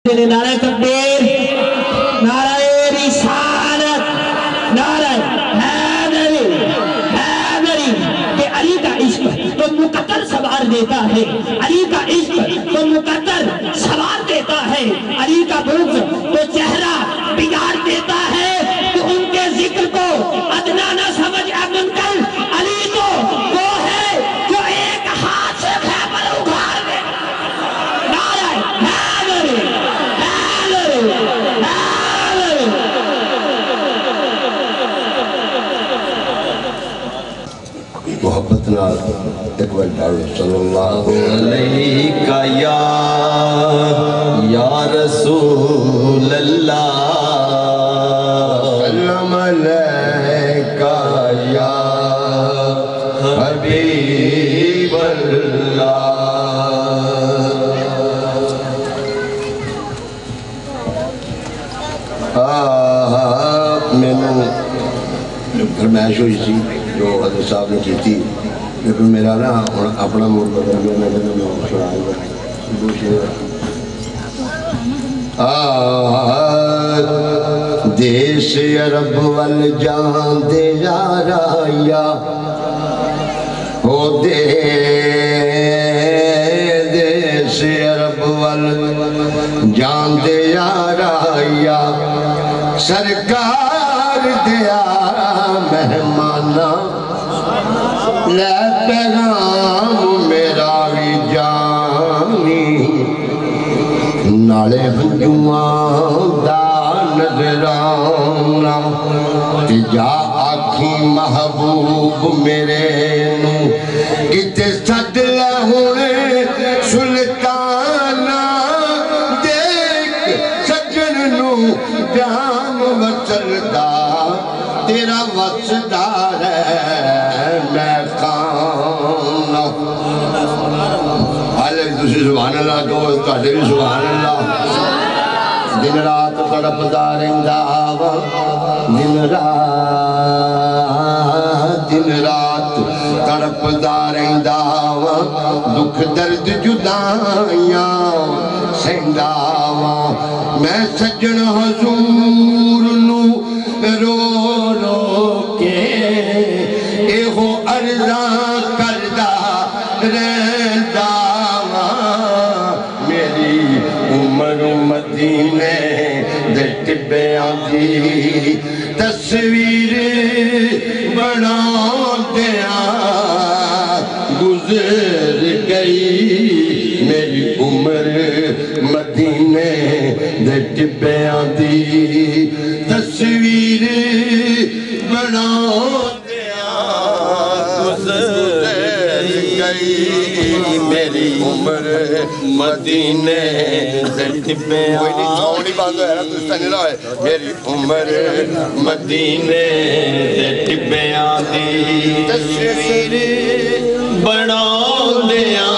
نعرہ تکبیر، نعرہ رسالت، نعرہ حیدری کہ علی کا عشق تو مقدر سوار دیتا ہے، علی کا عشق تو مقدر سوار دیتا ہے، علی کا بغض تو چہرہ بگاڑ دیتا ہے کہ ان کے ذکر کو ادنا نہ سمجھ منکر، علی تو وہ ہے جو ایک ہاتھ سے خیبر اگھاڑ دے۔ نعرہ حیدری، حیدری، حیدری۔ محبت نال ایک بار پڑھو صلی اللہ علیہ یا رسول اللہ سلام علیکہ یا حبیب اللہ۔ میں نے فرمائش ہوئی تھی جو حضرت صاحب نے کی تھی، لیکن میرا نا اپنا موڈ بدل گیا، میں کہتا میں سنائے گا دو شعر۔ دیش عرب وال جان دے یاریا ہو دے، دیش عرب وال جان دے یاریا سرکار دیا مہمانا لے پیغام میرا بھی جانی نالے ہنجوان دا نظرانا جا آکھی محبوب میرے نو کتے سد لے ہوئے سلطانا دیکھ سجن نو جان وصلدہ تیرا وصدار ہے میں خانہ۔ حالے دوسری سبحان اللہ کو تاہدے بھی سبحان اللہ۔ دن رات تڑپ دارندہ دن رات تڑپ دارندہ دکھ درد جدائیاں سہندہ میں سجن حضور نو رو رو کے ایہو عرضاں کردہ رہندہ میری عمر مدینے دے ٹبیاں دی تصویر بنا دیا گزر گئی میری عمر مدینے دے ٹبیاں دی تصویر بنا دیا گزر گئی میری عمر مدینے دے ٹبیاں کوئی نہیں چھوڑی باندھو ہے نا تو اس طرح رہا ہے میری عمر مدینے دے ٹبیاں دی تصویر بنا دیا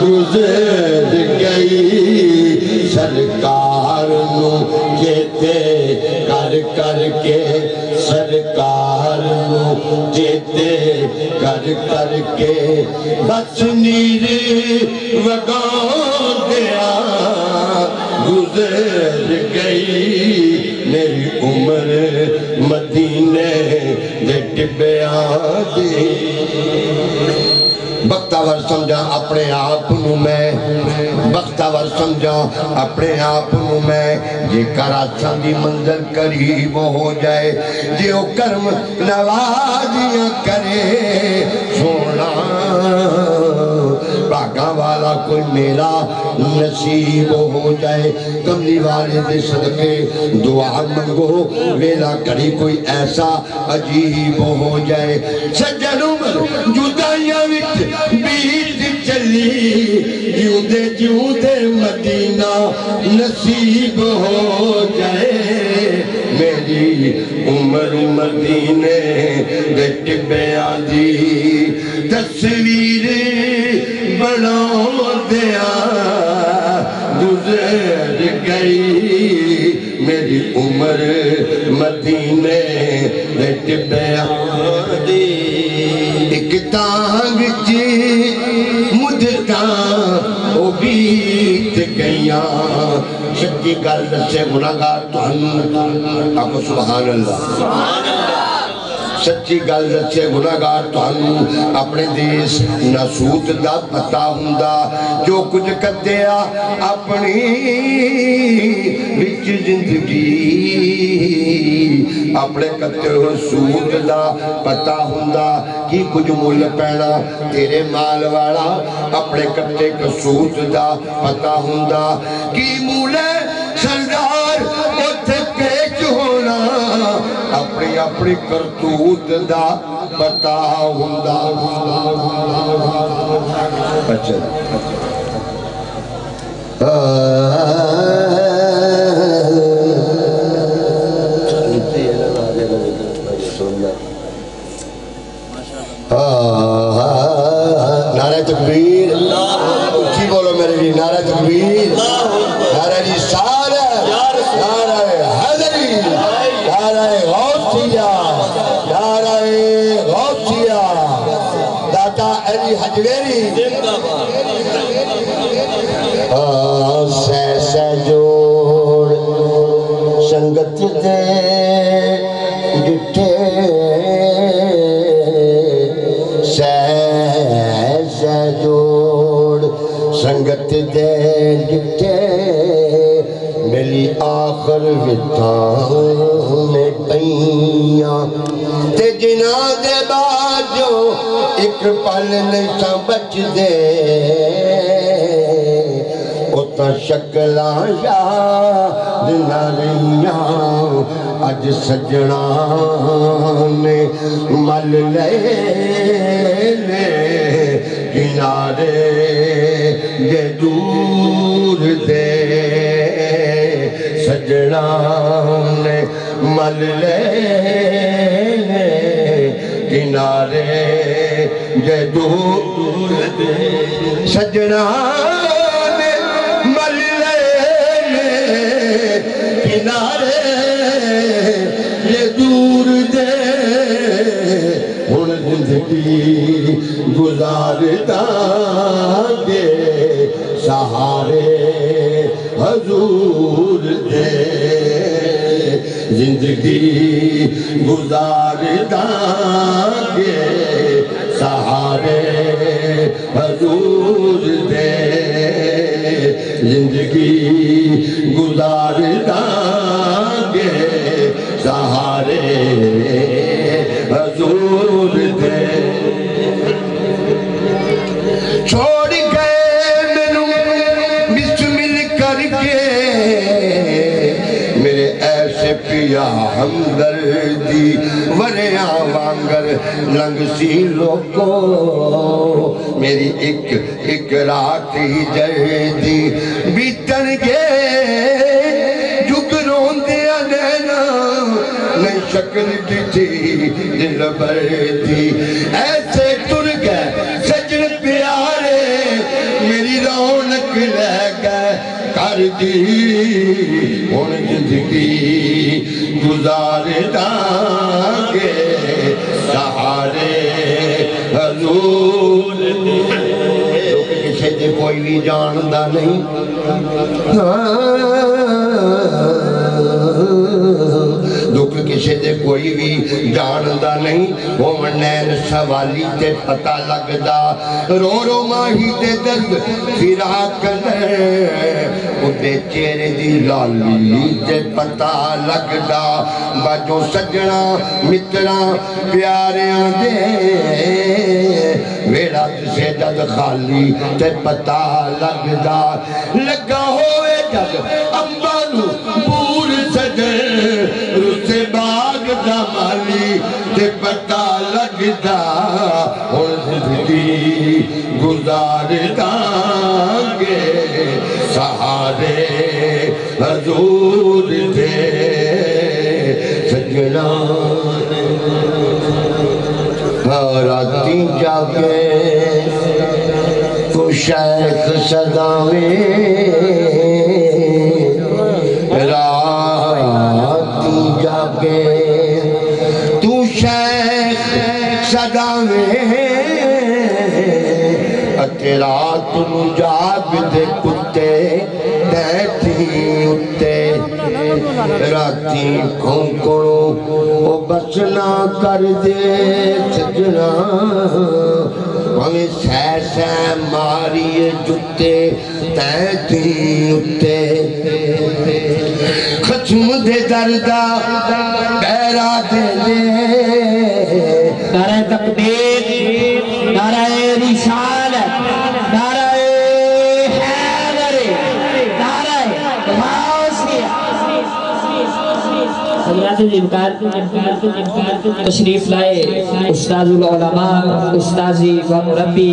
گزر گئی سرکار نو جیتے کر کر کے سرکار نو جیتے کر کر کے بس نیر وگا دیا گزر گئی میری عمر مدینے دے ٹبیاں دی۔ بختاور سمجھا اپنے آپ نو میں، بختاور سمجھا اپنے آپ نو میں، جے کراچاں دی منظر قریب ہو جائے، جے او کرم نوازیاں کرے سونا باغاں والا کوئی میرا نصیب ہو جائے، کملی والے دے صدقے دعا منگو ویلا کڑی کوئی ایسا عجیب ہو جائے۔ سجن عمر جدائیاں وچ بیت چلی جیوں دے مدینہ نصیب ہو جائے میری عمر مدینے دے ٹبیاں دی تصویر بنا دیا گزر گئی میری عمر مدینے دے ٹبیاں دی۔ ایک تانگ جی مدتاں او بیت گئی میاں سچی گل دسے گناہگار تہانوں آپ سبحان اللہ سچی گل دسے گناہگار تہانوں اپنے دیس نسوت دا پتہ ہوندا جو کچھ کدیا اپنی وچ زندگی اپنے کتے ہوئے سود دا پتہ ہوندا کی کچھ مول پینا تیرے مال والا اپنے کتے کا سود دا پتہ ہوندا کی مولے سردار اتھے پیچ ہونا اپنی اپنی کرتوت دا پتہ ہوندا اچھا نعرہ تکبیر اچھی بولو میرے لیے نعرہ تکبیر نعرہ رسالت نعرہ حیدری نعرہ غوثیہ نعرہ غوثیہ داتا علی حجویری سہ جوڑ سنگت دے ڈٹھے سہ جوڑ سنگت دے ڈٹھے ملی آخر وطان میں پئیاں تے جنا دے باجو ایک پل نہیں سا بچ دے اتا شکلاں یاد نہ رہیاں اج سجنا نے مل لے کنارے یہ دور دے سجنا نے مل لے کنارے یہ دور دے سجنا نے مل لے کنارے یہ دور دے ہن زندگی گزارتا گے سہارے حضور دے زندگی گزارتا گے سہارے حضور دے زندگی گزارتا گے سہارے حضور دے چھوڑ گئے مینوں بسمل کر کے میرے ایسے پیا ہمدردی وریاں وانگر لنگ سی لوگو میری ایک رات ہی جردی بیتن گے جھک رون دیا نینا نئی شکل دیتی دل بھر دی ایسے تر گئے سجن پیارے میری رونق لے گئے کر دی ہن زندگی گزارتا گے سہارے حضور لوگ کسے دے کوئی بھی جاندہ نہیں دکھ کسے دے کوئی بھی جاندہ نہیں وہ منین سوالی تے پتہ لگدا رو رو ماہی تے درد فراق لے اُدے چہرے دی لالی تے پتہ لگدا باجو سجنا مترا پیاریاں دے ویڑا سے جد خالی تے پتہ لگدا لگا ہوئے جد امبانو پور سجن رسے باغ دمالی تے پتہ لگدا اور زندگی گزارتا گے سہارے حضور دے سجنا راتی جاگے تو شیخ صداویں راتی جاگے تو شیخ صداویں اتے رات نو جاگ دے کتے تے راتی کھونکڑوں او بچنا کر دے سجنا ہمیں سہ سہ ماری جتے تینتیں اتے ختم دے دردہ پیرا دے دے نعرہ تکبیر نعرہ رسالت نعرہ حیدر نعرہ غوثیہ حضرات جنکار تشریف لائے استاذ العلماء استاذی و مربی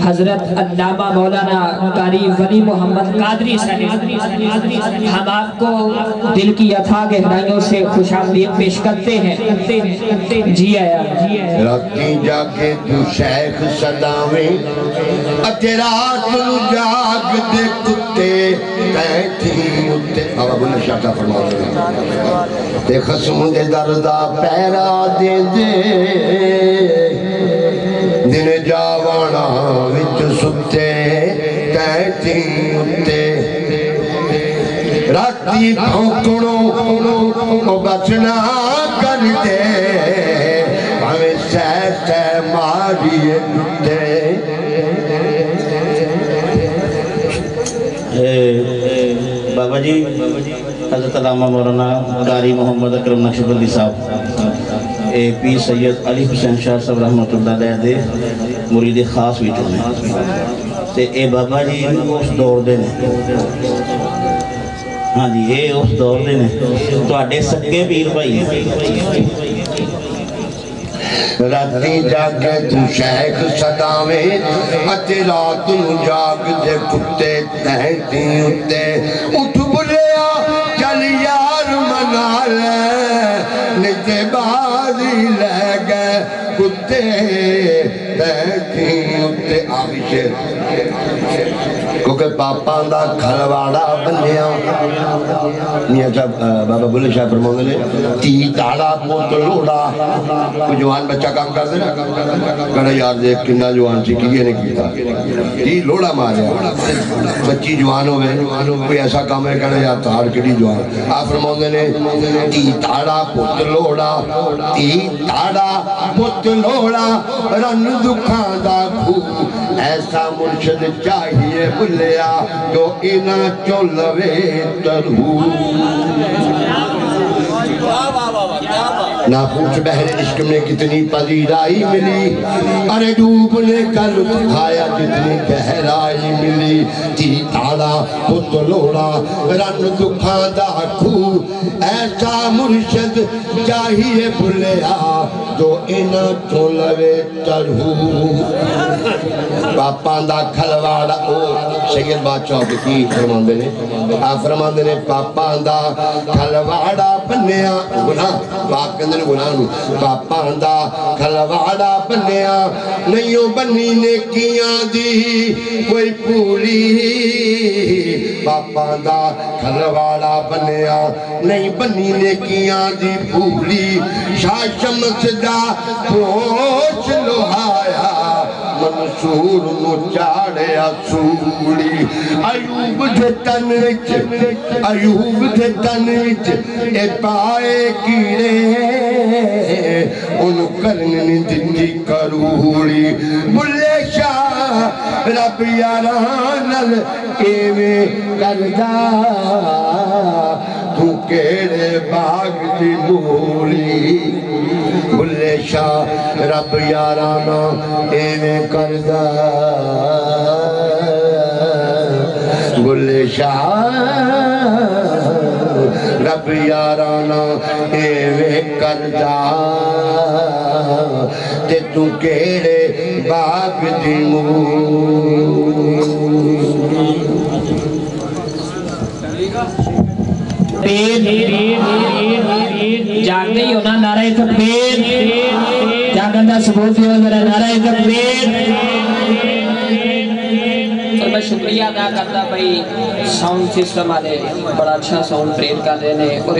حضرت علامہ مولانا قاری ولی محمد قادری صاحب ہم آپ کو دل کی اتھا گہرائیوں سے خوش آمدید پیش کرتے ہیں جی آیا راتی جا کے تو شیخ صداویں اتے رات نو جاگ دے کتے تینتیں اتے بابا بلند شاہ کا فرما دے تے خصم دے دردہ پیرا دے دے دن جاوانا وچ ستے تینتیں اتے راتی بھونکڑوں کو بچنا کر دے ہمیں سہ سہ ماری جتے بابا جی حضرت علامہ مولانا قاری محمد اکرم نقشبندی صاحب پیر سید علی حسین شاہ صاحب رحمت اللہ علیہ دے مرید خاص ویٹوں نے تے اے بابا جی اس دور دے نے ہاں جی اے اس دور دے نے تو آڈے سکے پیر بھائی راتی جاگے تو شیخ صداویں اتے رات نو جاگ دے کتے تینتیں اتے اٹھ بلیا چل یار منا لے نیتے بازی لے گئے کتے تینتیں اتے آبی شیر کیونکہ پاپاں دا کھلواڑا بنیا میاں صاحب بابا بلند شاہ فرماؤں نے تی تاڑا پوت لوڑا کوئی جوان بچہ کام کر دے نا کہنا یار دیکھ کنہ جوان سی کیے نے کیتا تی لوڑا ماریا بچی جوان ہوئے کوئی ایسا کام ہے کہنا یار تار کڑی جوان آپ فرماؤں نے تی تاڑا پوت لوڑا تی تاڑا پوت لوڑا رن دکھاں دا کھو ایسا مرشد چاہیے بلیا جو اینا چولوے ترہو نہ پوچھ بہر عشق میں کتنی پذیرائی ملی ارے ڈوبنے کا لطف کھایا جتنی گہرائی ملی تی تاڑا پت لوڑا رن دکھاں دا کھو ایسا مرشد چاہیے بلیا جو اینا چولوے ترہو پاپاں دا کھلواڑا او سید بادشاہ کی فرماندے نے آپ فرماندے نے پاپاں دا کھلواڑا بنیا گناہ باپ کے اندر گناہ نو پاپاں دا کھلواڑا بنیا نہیں بنی نیکیاں دی کوئی پولی پاپاں دا کھلواڑا بنیا نہیں بنی نیکیاں دی پولی شاہ شمس دا پوچھ لوہایا منصور نو چاڑیا سوڑی ایوب دے تن وچ اے پائے کیڑے ان کرن دتی کروڑی بلے شاہ رب یارانل ایویں کردا تو کیڑے باغ دی مولی بلے شاہ رب یارانا ایویں کردا بلے شاہ رب یارانا ایویں کردا تے تو کیڑے باغ دی مولی جاگتے ہی ہونا نعرہ تکبیر جاگندہ ثبوت ہی ہونا نعرہ تکبیر اور میں شکریہ ادا کرتا بھائی ساؤنڈ سسٹم آنے بڑا اچھا ساؤنڈ پریڈ کا دینے اور